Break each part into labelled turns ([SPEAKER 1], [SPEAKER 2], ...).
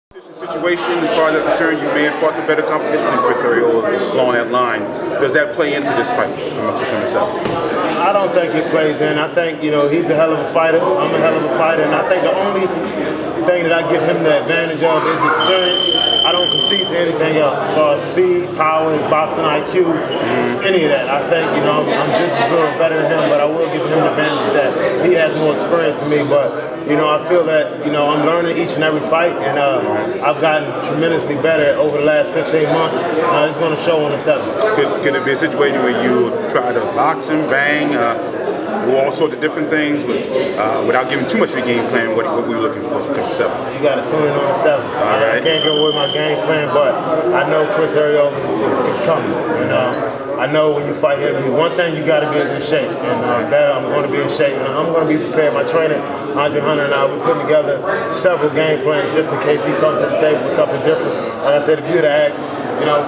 [SPEAKER 1] Situation as far as that's concerned, you may have fought the better competition than Chris Arreola along that line. Does that play into this fight from himself?
[SPEAKER 2] I don't think it plays in. I think, he's a hell of a fighter. I'm a hell of a fighter. And I think the only thing that I give him the advantage of is experience. I don't concede to anything else as far as speed, power, his boxing IQ, any of that. I think, I'm just as good or better than him, but I will give him the advantage that he has more experience than me. But, I feel that, I'm learning each and every fight, and I've gotten tremendously better over the last 15 months. It's going to show on the 7th.
[SPEAKER 1] Could it be a situation where you try to box him, bang, do all sorts of different things without giving too much of a game plan? What we're looking for from the 7th?
[SPEAKER 2] You got to tune in on the 7th.
[SPEAKER 1] All right.
[SPEAKER 2] I can't give away my game plan, but I know Chris Arreola is coming. I know when you fight him, one thing you got to be in shape, and that I'm going to be in shape, and I'm going to be prepared. My trainer, Andre Hunter, and I, we put together several game plans just in case he comes to the table with something different. Like I said, if you'd have asked,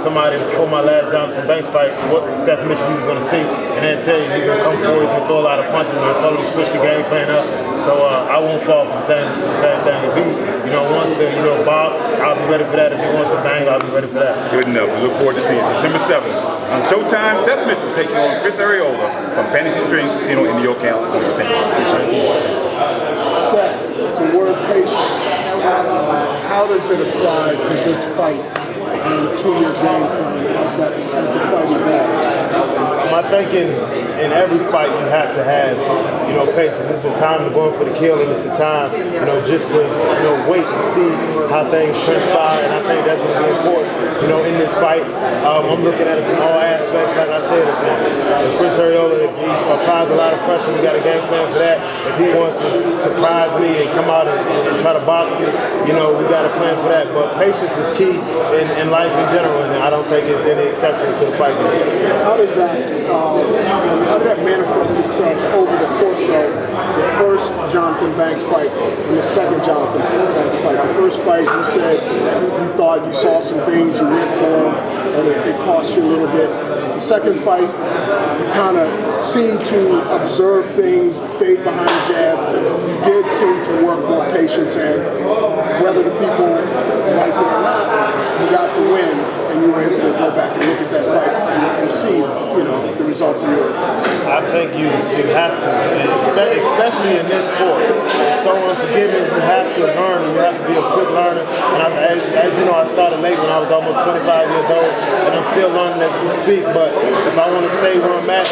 [SPEAKER 2] somebody before my last Jonathan Banks fight, what Seth Mitchell he was going to see, and they'd tell you he's going to come forward and throw a lot of punches, and I told him to switch the game plan up, so I won't fall for the same thing. If he, wants to, box, I'll be ready for that. If he wants to bang, I'll be ready for that.
[SPEAKER 1] Good enough. We look forward to seeing you September 7th on Showtime. Seth Mitchell taking on Chris Arreola from Fantasy Strings Casino in New York, California. Thank you.
[SPEAKER 3] Seth, the word patience, how does it apply to this fight and to your game plan as the fight evolves?
[SPEAKER 2] My thinking, in every fight you have to have, patience. It's a time to go in for the kill, and it's a time, just to, wait and see how things transpire, and I think that's going to be important, in this fight. I'm looking at it from all aspects, like I said. If Chris Arreola, if he applies a lot of pressure, we got a game plan for that. If he wants to surprise me and come out and try to box me, we got a plan for that. But patience is key in life in general, and I don't think it's any exception to the fight game.
[SPEAKER 3] How did that manifest itself over the course of the first Jonathan Banks fight and the second Jonathan Banks fight? The first fight, you said you thought you saw some things, you went for them, and it cost you a little bit. The second fight, you kind of seemed to observe things, stayed behind the jab. You did seem to work more patience, and whether the people like it or not, you got the win, and you were able to go back and look at that fight and see, the results of yours.
[SPEAKER 2] I think you have to, especially in this sport. It's so unforgiving. You have to learn. You have to be a quick learner. And as you know, I started late when I was almost 25 years old, and I'm still learning as we speak. But if I want to stay where I'm at,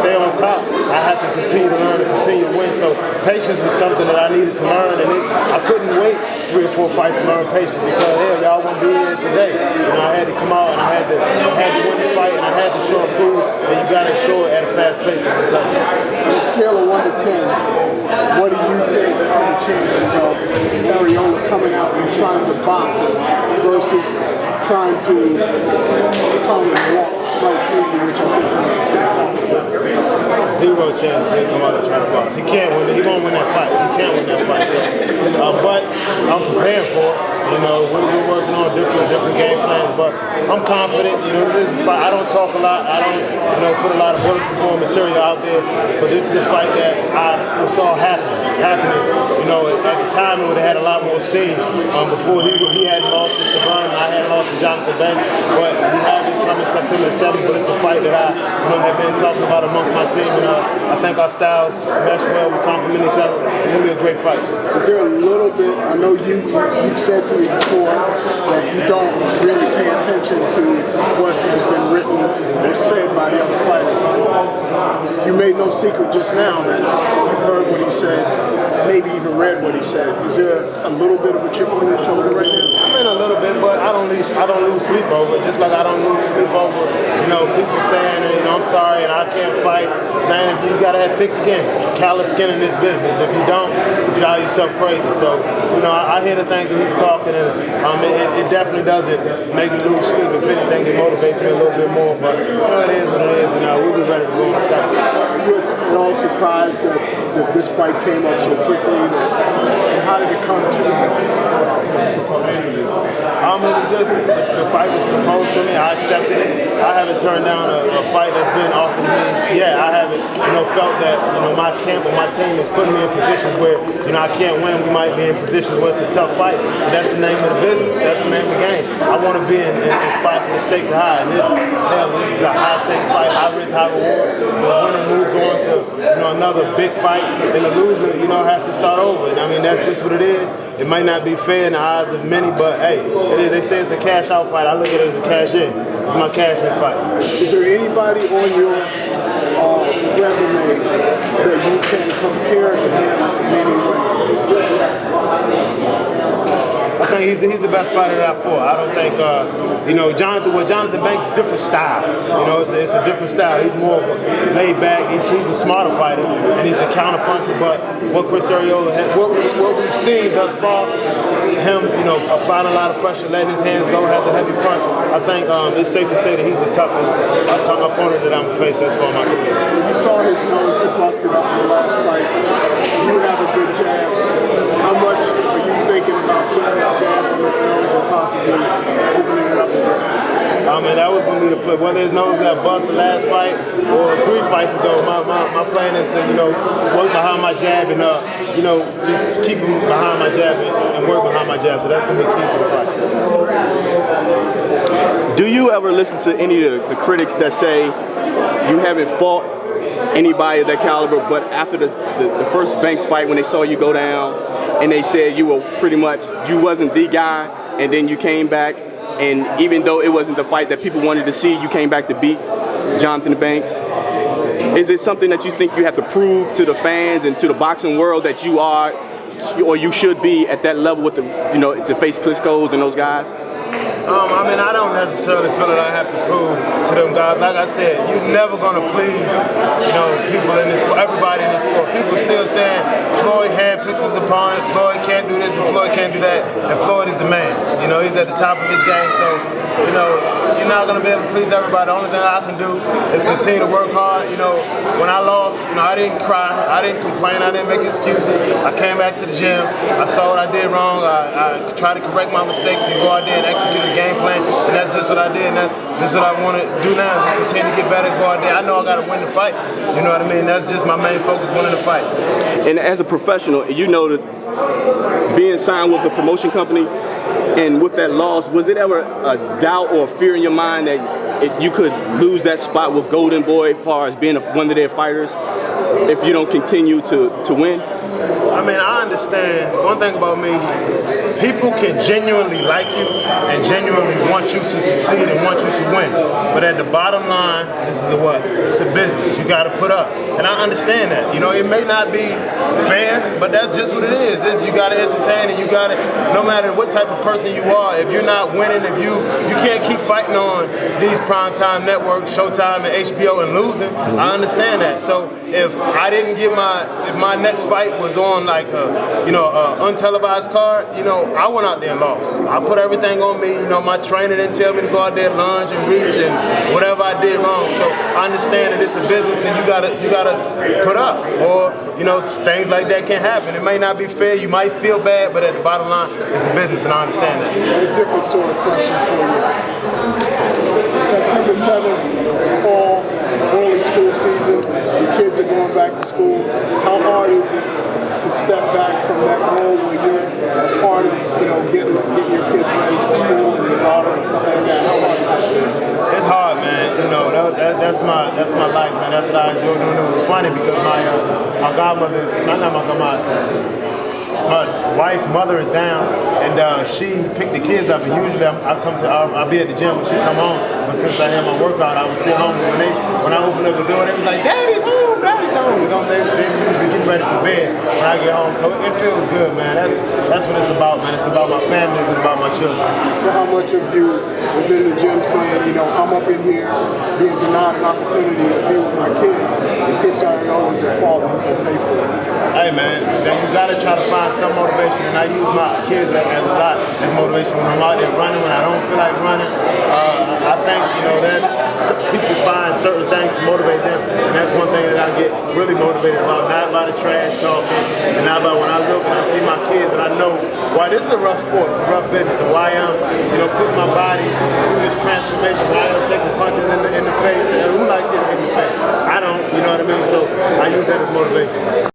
[SPEAKER 2] stay on top, I have to continue to learn and continue to win. So patience was something that I needed to learn, and I couldn't wait 3 or 4 fights to learn patience because y'all won't be here today. I had to come out and I had to win the fight, and I had to show and prove, and you got to show it at a fast pace.
[SPEAKER 3] On a scale of 1 to 10, what do you think are the chances of Arreola coming out and trying to box versus trying to come and walk right through you, which I think is
[SPEAKER 2] 0 chance he'll come out and try to box. He can't win it. He won't win that fight. He can't win that fight. But I'm prepared for it. We're working on different game plans, but I'm confident. I don't talk a lot. I don't, put a lot of bulletin board material out there. But this is a fight that I saw happening. At the time, it would have had a lot more steam. Before he hadn't lost to Savon, I hadn't lost to Jonathan Banks, but we have it coming September 7th. But it's a fight that I, have been talking about amongst my team, and I think our styles mesh well. We complement each other. It's gonna be a great fight.
[SPEAKER 3] Is there a little bit? I know you've said to me before that you don't really pay attention to what has been written or said by the other fighters. You made no secret just now that you've heard what he said, maybe even read what he said. Is there a little bit of a chip on your shoulder right now?
[SPEAKER 2] I mean, a little bit, but I don't lose sleep over it. Just like I don't lose sleep over, people saying, I'm sorry and I can't fight. Man, you gotta have thick skin, callous skin in this business. If you don't, you drive yourself crazy. So, I hear the things that he's talking, and it definitely doesn't make me lose sleep. If anything, it motivates me a little bit more. But it is what it is, and we'll be ready to go on Saturday.
[SPEAKER 3] Are you at all surprised that this fight came up so quickly? And how did it come to you?
[SPEAKER 2] It was just the fight was proposed to me. I accepted it. I haven't turned down a fight that's been offered to me. Yeah, I haven't, felt that, my camp or my team is putting me in positions where, I can't win. We might be in positions where it's a tough fight, but that's the name of the business. That's the name of the game. I want to be in spots where the stakes are high. And this is a high-stakes fight, high-risk, high-reward. The winner moves on to, another big fight, and the loser, has to start over. And I mean, that's just what it is. It might not be fair in the eyes of many, but hey, it is. They say it's a cash-out fight. I look at it as a cash-in. It's my cash-in fight.
[SPEAKER 3] Is there anybody on your resume that you can compare to him in any way?
[SPEAKER 2] I think he's the best fighter that I fought. I don't think, Jonathan Banks is a different style. It's a different style. He's more laid back. He's a smarter fighter, and he's a counter puncher. But what Chris Arreola has, what we've seen thus far, him, applying a lot of pressure, letting his hands go, has a heavy punch. I think it's safe to say that he's the toughest opponent that I'm faced thus far in my career.
[SPEAKER 3] You saw his nose get busted up in the last fight. You have a good jab. How much are you thinking about putting that jab on his nose and possibly opening it up again?
[SPEAKER 2] That was going to be the play. Whether his nose got busted last fight or 3 fights ago, my plan is to, work behind my jab and, just keep him behind my jab and work behind my jab. So that's going to be key to the fight.
[SPEAKER 4] Do you ever listen to any of the critics that say you haven't fought anybody of that caliber, but after the first Banks fight, when they saw you go down and they said you were pretty much, you wasn't the guy, and then you came back, and even though it wasn't the fight that people wanted to see, you came back to beat Jonathan Banks? Is it something that you think you have to prove to the fans and to the boxing world that you are, or you should be at that level with the, to face Klitschko's and those guys?
[SPEAKER 2] I don't necessarily feel that I have to prove to them guys. Like I said, you're never going to please, people in this, everybody in this sport. People still saying Floyd handpicks his opponent, Floyd can't do this and Floyd can't do that, and Floyd is the man. He's at the top of his game, so, you're not going to be able to please everybody. The only thing I can do is continue to work hard. When I lost, I didn't cry, I didn't complain, I didn't make excuses. I came back to the gym, I saw what I did wrong, I tried to correct my mistakes and go out there and execute a game plan, and that's just what I did, and this is what I want to do now, is just continue to get better, go out there. I know I got to win the fight, you know what I mean? That's just my main focus, winning the fight.
[SPEAKER 4] And as a professional, that being signed with a promotion company, and with that loss, was it ever a doubt or a fear in your mind that you could lose that spot with Golden Boy as far as being one of their fighters if you don't continue to win?
[SPEAKER 2] I understand. One thing about me, people can genuinely like you and genuinely want you to succeed and want you to win. But at the bottom line, this is it's a business. You got to put up. And I understand that. It may not be fair, but that's just what it is. You got to entertain, and you got to, no matter what type of person you are, if you're not winning, if you can't keep fighting on these primetime networks, Showtime and HBO, and losing, I understand that. So if I didn't get if my next fight was on like a untelevised card, I went out there and lost. I put everything on me. My trainer didn't tell me to go out there, lunge and reach and whatever I did wrong. So I understand that it's a business and you gotta put up, or things like that can happen. It may not be fair. You might feel bad, but at the bottom line, it's a business, and I understand that.
[SPEAKER 3] A different sort of question for you. September 7th, fall, early school season. Your kids are going back to school. How hard is it to step back from that role where you're part of, getting your kids ready for school and your daughter and stuff like that? How hard is that?
[SPEAKER 2] It's hard, man. That's my life, man. That's what I enjoy doing. It was funny because my godmother, my wife's mother is down, and she picked the kids up. And usually I'll be at the gym when she come home. But since I had my workout, I was still home. When I opened up the door, they was like, "Daddy's home, Daddy's home." They usually getting ready for bed when I get home. So it feels good, man. That's what it's about, man. It's about my family. It's about my children.
[SPEAKER 3] So how much of you was in the gym saying, I'm up in here being denied an opportunity to be with my kids, and Chris Arreola is a father who's going to pay for it?
[SPEAKER 2] Hey, man, you got to try to find some motivation, and I use my kids as a lot as motivation when I'm out there running, when I don't feel like running. I think, that people find certain things to motivate them, and that's one thing that I get really motivated about, not by the trash talking, and not how about when I look and I see my kids and I know why this is a rough sport, it's a rough business, and why I'm, putting my body through this transformation, why I'm taking punches in the face, and who likes getting hit in the face? I don't, you know what I mean? So I use that as motivation.